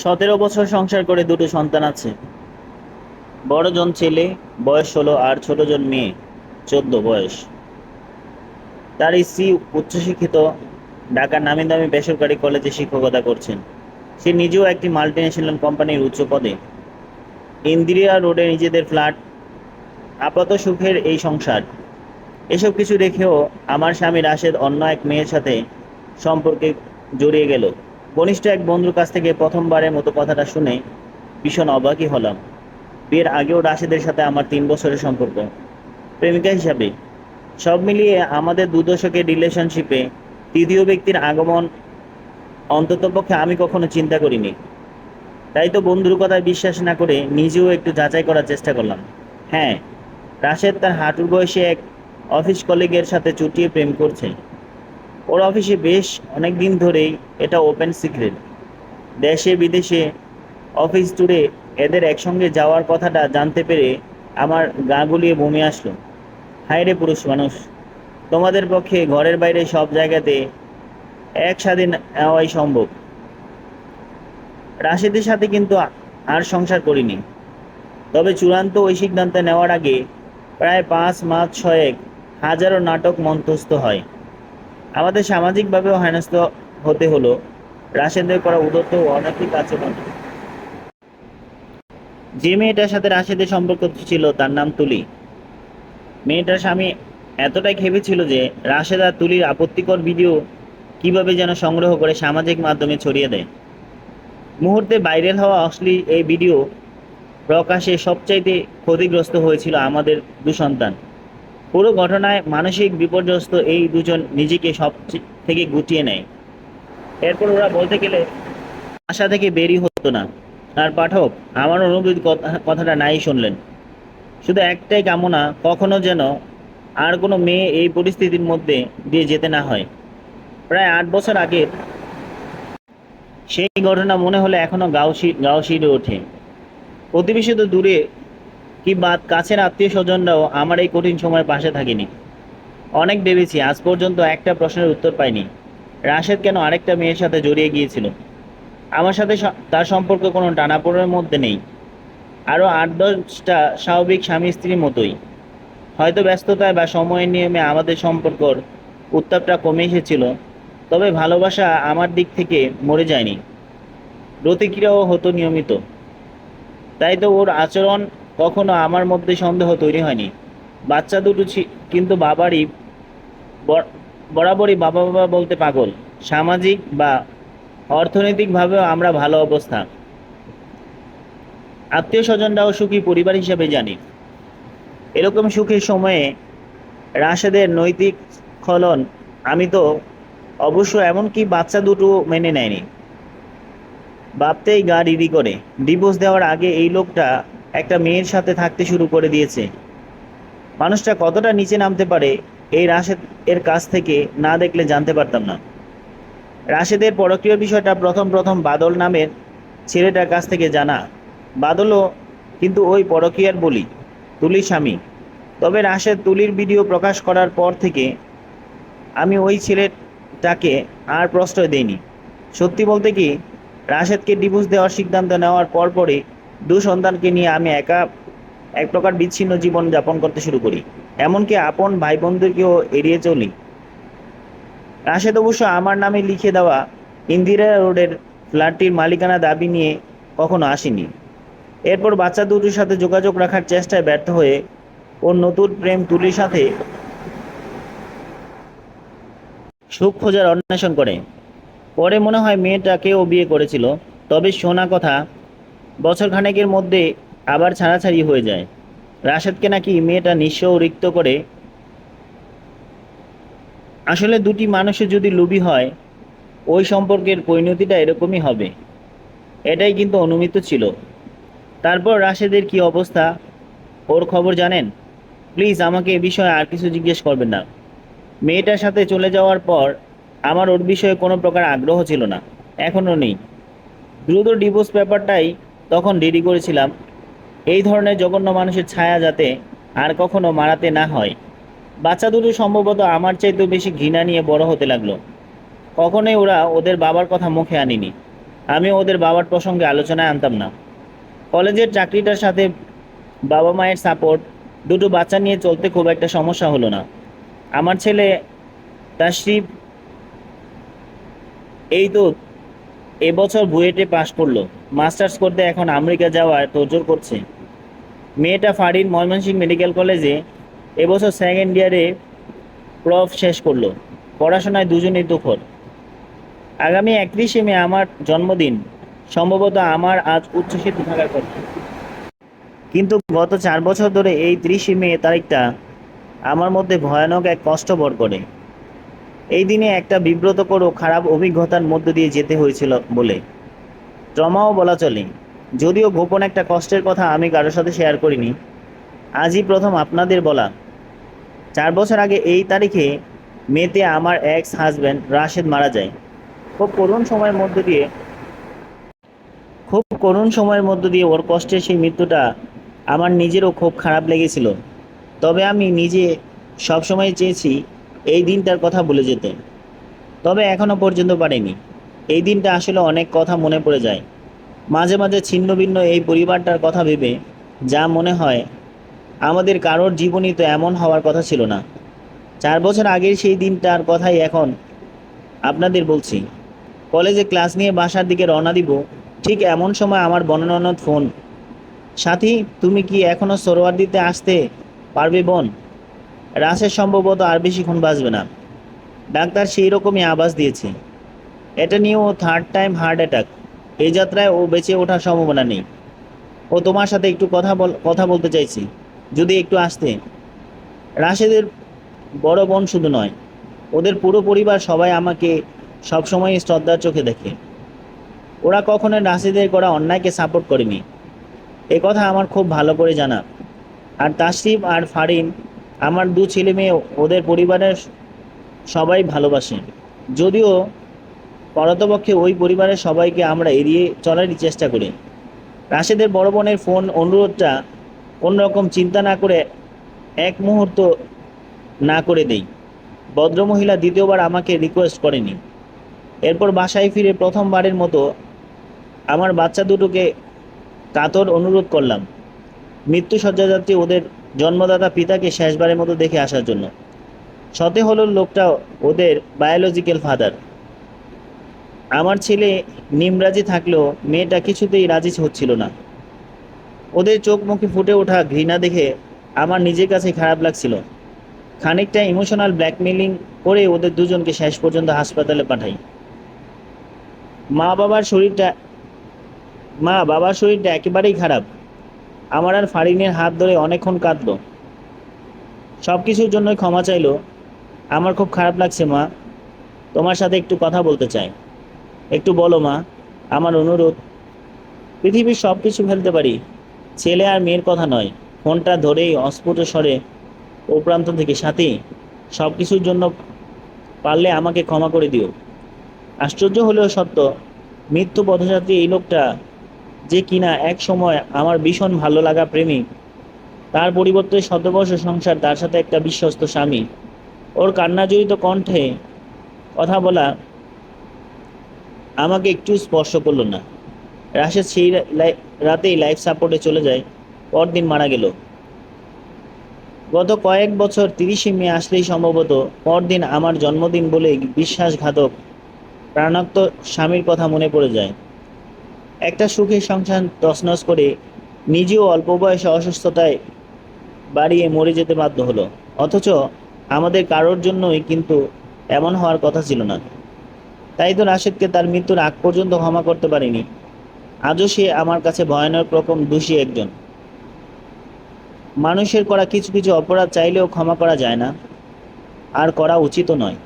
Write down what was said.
17 বছর সংসার করে দুটো সন্তান আছে। বড় জন ছেলে, বয়স 16, আর ছোট জন মেয়ে, 14 বয়স। তার স্ত্রী উচ্চশিক্ষিত, ঢাকার নামিদামি বেসরকারি কলেজে শিক্ষকতা করছেন। সে নিজেও একটি মাল্টিন্যাশনাল কোম্পানির উচ্চ পদে। ইন্দিরা রোডে নিজেদের ফ্ল্যাট, আপাত সুখের এই সংসার। এসব কিছু দেখেও আমার স্বামী রাশেদ অন্য এক মেয়ের সাথে সম্পর্কে জড়িয়ে গেল। ঘনিষ্ঠ এক বন্ধুর কাছ থেকে প্রথমবারের মতো কথাটা শুনে ভীষণ অবাকই হলাম। বিয়ের আগেও রাশেদের সাথে আমার 3 বছরের সম্পর্ক, প্রেমিকা হিসাবে। সব মিলিয়ে আমাদের 2 দশকের রিলেশনশিপে তৃতীয় ব্যক্তির আগমন অন্ততপক্ষে আমি কখনো চিন্তা করিনি। তাই তো বন্ধুর কথায় বিশ্বাস না করে নিজেও একটু যাচাই করার চেষ্টা করলাম। হ্যাঁ, রাশেদ তার হাঁটুর বয়সে এক অফিস কলিগের সাথে চুটিয়ে প্রেম করছে। ওর অফিসে বেশ অনেক দিন ধরেই, এটা ওপেন সিক্রেট। দেশে বিদেশে অফিস ট্যুরে এদের একসঙ্গে যাওয়ার কথাটা জানতে পেরে আমার গা গুলিয়ে বমি আসলো। হায় রে পুরুষ মানুষ, তোমাদের পক্ষে ঘরের বাইরে সব জায়গাতে একসাথে নেওয়াই সম্ভব। রাশেদের সাথে কিন্তু আর সংসার করিনি। তবে চূড়ান্ত ওই সিদ্ধান্ত নেওয়ার আগে প্রায় 5 মাস 6 হাজারো নাটক মঞ্চস্থ হয়। আমাদের সামাজিকভাবেও হেনস্থ হতে হলো। রাশেদের করা উদ্যত ও অনৈতিক আচরণ। যে মেয়েটার সাথে রাশেদের সম্পর্ক ছিল তার নাম তুলি। মেয়েটার স্বামী এতটাই খেপেছিল যে রাশেদ আর তুলির আপত্তিকর ভিডিও কিভাবে যেন সংগ্রহ করে সামাজিক মাধ্যমে ছড়িয়ে দেয়। মুহূর্তে ভাইরাল হওয়া অশ্লীল এই ভিডিও প্রকাশে সবচাইতে ক্ষতিগ্রস্ত হয়েছিল আমাদের দুসন্তান। পুরো ঘটনায় মানসিক বিপর্যস্ত এই দুজন নিজেকে সব থেকে গুটিয়ে নেয়। এরপর ওরা বলতে গেলে আশা থেকে বেরই হতো না। আর পাঠক আমার অনুভূতি কথাটা নাই শুনলেন। শুধু একটাই কামনা, কখনো যেন আর কোনো মেয়ে এই পরিস্থিতির মধ্যে দিয়ে যেতে না হয়। প্রায় 8 বছর আগে সেই ঘটনা মনে হলে এখনো গাও শিরে ওঠে। প্রতিবেশী তো দূরে, কি বাদ কাছের আত্মীয় স্বজনরাও আমার এই কঠিন সময় পাশে থাকেনি। অনেক ভেবেছি, আজ পর্যন্ত একটা প্রশ্নের উত্তর পাইনি। রাশেদ কেন আরেকটা মেয়ের সাথে জড়িয়ে গিয়েছিল? আমার সাথে তার সম্পর্ক কোনো টানাপোড়েনের মধ্যে নেই। আরও 8-10টা স্বাভাবিক স্বামী স্ত্রীর মতোই। হয়তো ব্যস্ততায় বা সময়ের নিয়মে আমাদের সম্পর্কর উত্তাপটা কমে এসেছিল। তবে ভালোবাসা আমার দিক থেকে মরে যায়নি, প্রতিক্রিয়াও হতো নিয়মিত। তাই তো ওর আচরণ কখনো আমার মধ্যে সন্দেহ তৈরি হয়নি। বাচ্চা দুটো কিন্তু বরাবরই বাবা বাবা বলতে পাগল। সামাজিক বা অর্থনৈতিকভাবেও আমরা ভালো অবস্থা, আত্মীয় স্বজনরাও সুখী পরিবার হিসাবে জানি। এরকম সুখের সময়ে রাশেদের নৈতিক স্খলন, আমি তো অবশ্য এমনকি বাচ্চা দুটো মেনে নেয়নি, ভাবতেই গা রিরি করে। ডিভোর্স দেওয়ার আগে এই লোকটা একটা মেয়ের সাথে থাকতে শুরু করে দিয়েছে। মানুষটা কতটা নিচে নামতে পারে এই রাশেদ এর কাছ থেকে না দেখলে জানতে পারতাম না। রাশেদের পরকীয় বিষয়টা প্রথম প্রথম বাদল নামের ছেলেটার কাছ থেকে জানা। বাদলও কিন্তু ওই পরকীয়ার বলি, তুলির স্বামী। তবে রাশেদ তুলির ভিডিও প্রকাশ করার পর থেকে আমি ওই ছেলেটাকে আর প্রশ্রয় দেইনি। সত্যি বলতে কি, রাশেদকে ডিভোর্স দেওয়ার সিদ্ধান্ত নেওয়ার পরপরই সন্তানকে নিয়ে আমি একা এক প্রকার বিচ্ছিন্ন জীবন যাপন করতে শুরু করি। এমনকি আপন ভাই বোনদেরকেও এড়িয়ে চলি। রাশেদ অবশ্য আমার নামে লিখে দেওয়া ইন্দিরা রোডের ফ্ল্যাটটির মালিকানা দাবি নিয়ে কখনো আসেনি। এরপর বাচ্চা দুটোর সাথে যোগাযোগ রাখার চেষ্টায় ব্যর্থ হয়ে ওর নতুন প্রেম তুলির সাথে সুখ খোঁজার অন্বেষণ করে। পরে মনে হয় মেয়েটাকেও বিয়ে করেছিল। তবে শোনা কথা, বছর খানেকের মধ্যে আবার ছাড়াছাড়ি হয়ে যায়। রাশেদকে নাকি মেয়েটা নিঃস্ব ও রিক্ত করে। আসলে দুটি মানুষের যদি লোভী হয়, ওই সম্পর্কের পরিণতিটা এরকমই হবে, এটাই কিন্তু অনুমিত ছিল। তারপর রাশেদের কি অবস্থা, ওর খবর জানেন? প্লিজ আমাকে এ বিষয়ে আর কিছু জিজ্ঞেস করবেন না। মেয়েটার সাথে চলে যাওয়ার পর আমার ওর বিষয়ে কোনো প্রকার আগ্রহ ছিল না, এখনও নেই। দ্রুত ডিভোর্স পেপারটাই তখন রেডি করেছিলাম, এই ধরনের জঘন্য মানুষের ছায়া যাতে আর কখনো মারাতে না হয়। বাচ্চা দুটো সম্ভবত আমার চাইতেও বেশি ঘৃণা নিয়ে বড় হতে লাগলো। কখনোই ওরা ওদের বাবার কথা মুখে আনেনি। আমি ওদের বাবার প্রসঙ্গে আলোচনায় আনতাম না। কলেজের চাকরিটার সাথে বাবা মায়ের সাপোর্ট, দুটো বাচ্চা নিয়ে চলতে খুব একটা সমস্যা হলো না। আমার ছেলে তাশরিফ এই তো এবছর বুয়েটে পাশ করলো, মাস্টার্স করতে এখন আমেরিকা যাওয়ার তোড়জোড় করছে। মেয়েটা ফারিন ময়মনসিংহ মেডিকেল কলেজে এবছর সেকেন্ড ইয়ারে প্রফ শেষ করলো। পড়াশোনায় দুজনেই তুখর। আগামী 31শে মে আমার জন্মদিন, সম্ভবত আমার আজ উচ্ছ্বসিত থাকার কথা। কিন্তু গত 4 বছর ধরে এই 30শে মে তারিখটা আমার মধ্যে ভয়ানক এক কষ্ট ভর করে। এই দিনে একটা বিব্রতকর ও খারাপ অভিজ্ঞতার মধ্য দিয়ে যেতে হয়েছিল বলে ট্রমাও বলা চলে। যদিও গোপন একটা কষ্টের কথা আমি কারোর সাথে শেয়ার করিনি, আজই প্রথম আপনাদের বলা। 4 বছর আগে এই তারিখে মেতে আমার এক্স হাজব্যান্ড রাশেদ মারা যায়। খুব করুণ সময়ের মধ্য দিয়ে ওর কষ্টের সেই মৃত্যুটা আমার নিজেরও খুব খারাপ লেগেছিল। তবে আমি নিজে সবসময় চেয়েছি এই দিনটার কথা ভুলে যেতে, তবে এখনো পর্যন্ত পারিনি। এই দিনটা আসলে অনেক কথা মনে পড়ে যায়। মাঝে মাঝে ছিন্ন ভিন্ন এই পরিবারটার কথা ভেবে যা মনে হয়, আমাদের কারোর জীবনই তো এমন হওয়ার কথা ছিল না। 4 বছর আগের সেই দিনটার কথাই এখন আপনাদের বলছি। কলেজে ক্লাস নিয়ে বাসার দিকে রওনা দিব, ঠিক এমন সময় আমার বনননদ ফোন। সাথী, তুমি কি এখনো দিতে আসতে পারবে বোন? রাসের সম্ভবত আর বেশিক্ষণ বাঁচবে না, ডাক্তার সেই রকমই আভাস দিয়েছে। এটা নিয়ে ও থার্ড টাইম হার্ট অ্যাটাক, এই যাত্রায় ও বেঁচে ওঠার সম্ভাবনা নেই। ও তোমার সাথে একটু কথা বলতে চাইছি, যদি একটু আসতে। রাশেদের বড় বোন শুধু নয়, ওদের পুরো পরিবার সবাই আমাকে সবসময় শ্রদ্ধার চোখে দেখে। ওরা কখনো রাশেদের করা অন্যায়কে সাপোর্ট করেনি, এ কথা আমার খুব ভালো করে জানা। আর তাশরিফ আর ফারিন, আমার দু ছেলে মেয়ে, ওদের পরিবারের সবাই ভালোবাসে। যদিও পরতপক্ষে ওই পরিবারের সবাইকে আমরা এড়িয়ে চলারই চেষ্টা করি। রাশেদের বড় বোনের ফোন অনুরোধটা কোনোরকম চিন্তা না করে এক মুহূর্ত না করে দেই। ভদ্রমহিলা দ্বিতীয়বার আমাকে রিকোয়েস্ট করেনি। এরপর বাসায় ফিরে প্রথমবারের মতো আমার বাচ্চা দুটোকে কাতর অনুরোধ করলাম মৃত্যু শয্যাযাত্রী ওদের জন্মদাতা পিতাকে শেষবারের মতো দেখে আসার জন্য। সতে হলো লোকটা ওদের বায়োলজিক্যাল ফাদার। আমার ছেলে নিমরাজি থাকলেও মেয়েটা কিছুতেই রাজি হচ্ছিল না। ওদের চোখ মুখে ফুটে ওঠা ঘৃণা দেখে আমার নিজের কাছে খারাপ লাগছিল। খানিকটা ইমোশনাল ব্ল্যাকমেলিং করে ওদের দুজনকে শেষ পর্যন্ত হাসপাতালে পাঠাই। মা বাবার শরীরটা একেবারেই খারাপ। আমার আর ফারিনের হাত ধরে অনেকক্ষণ কাঁদলো, সব কিছুর জন্যই ক্ষমা চাইলো। আমার খুব খারাপ লাগছে মা, তোমার সাথে একটু কথা বলতে চাই। একটু বলো মা, আমার অনুরোধ। পৃথিবীর সব কিছু ফেলতে পারি, ছেলে আর মেয়ের কথা নয়। ফোনটা ধরেই অস্ফুট স্বরে ও প্রান্ত থেকে, সাথী, সব কিছুর জন্য পারলে আমাকে ক্ষমা করে দিও। আশ্চর্য হলেও সত্য, মৃত্যু পথযাত্রী এই লোকটা যে কিনা এক সময় আমার ভীষণ ভালো লাগা প্রেমিক, তার পরিবর্তে শতবর্ষ সংসার, তার সাথে একটা বিশ্বস্ত স্বামী, ওর কান্নাজড়িত কণ্ঠে কথা বলা আমাকে একটু স্পর্শ করলো না। রাশেদ সেই রাতেই লাইফ সাপোর্টে চলে যায়, পরদিন মারা গেল। গত কয়েক বছর 30শে মে আসলেই সম্ভবত পরদিন আমার জন্মদিন বলে বিশ্বাসঘাতক প্রাণাক্ত স্বামীর কথা মনে পড়ে যায়। একটা সুখের সংসার তছনছ করে নিজেও অল্প বয়সে অসুস্থতায় বাড়িয়ে মরে যেতে বাধ্য হলো। অথচ আমাদের কারোর জন্যই কিন্তু এমন হওয়ার কথা ছিল না। তাই তো রাশেদকে তার মৃত্যুর আগ পর্যন্ত ক্ষমা করতে পারিনি। আজও সে আমার কাছে ভয়ানক রকম দোষী একজন। মানুষের করা কিছু কিছু অপরাধ চাইলেও ক্ষমা করা যায় না, আর করা উচিতও নয়।